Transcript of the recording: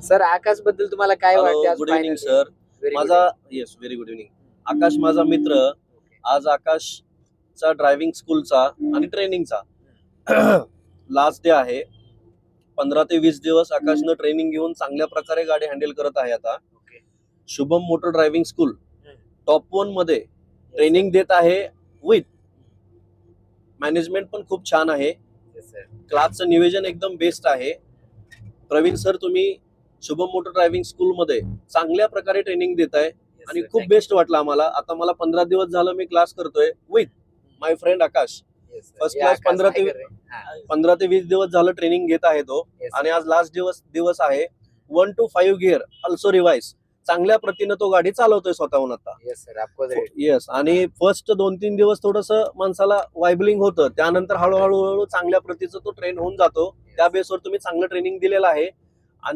Sir आकाश बद्दल तुम्हाला काय वाटते? Good evening sir. माझा येस व्हेरी गुड इव्हनिंग. आकाश माझा मित्र. आज आकाशचा ड्रायव्हिंग स्कूलचा आणि ट्रेनिंगचा लास्ट डे आहे. 15 ते 20 दिवस आकाशनं ट्रेनिंग घेऊन चांगल्या प्रकारे गाडी हँडल करत आहे. आता Shubham motor driving school top 1 मध्ये ट्रेनिंग देत आहे. विथ मॅनेजमेंट पण खूप छान आहे. क्लासचं नियोजन एकदम बेस्ट आहे. प्रवीण सर, तुम्ही शुभम मोटर ड्रायव्हिंग स्कूल मध्ये चांगल्या प्रकारे ट्रेनिंग देताय आणि खूप बेस्ट वाटलं आम्हाला. आता मला 15 दिवस झालं मी क्लास करतोय with my friend Akash. First class 15 ते 20 दिवस झालं ट्रेनिंग घेत आहे तो. आणि आज लास्ट दिवस आहे. 1 to 5 गिअर ऑल्सो रिवाइज चांगल्या प्रतीनं तो गाडी चालवतोय स्वतःहून आता. येस. आणि फर्स्ट 2-3 दिवस थोडस माणसाला वायबलिंग होतं. त्यानंतर हळूहळू चांगल्या प्रतीचं तो ट्रेन होऊन जातो. त्या बेसवर तुम्ही चांगलं ट्रेनिंग दिलेलं आहे.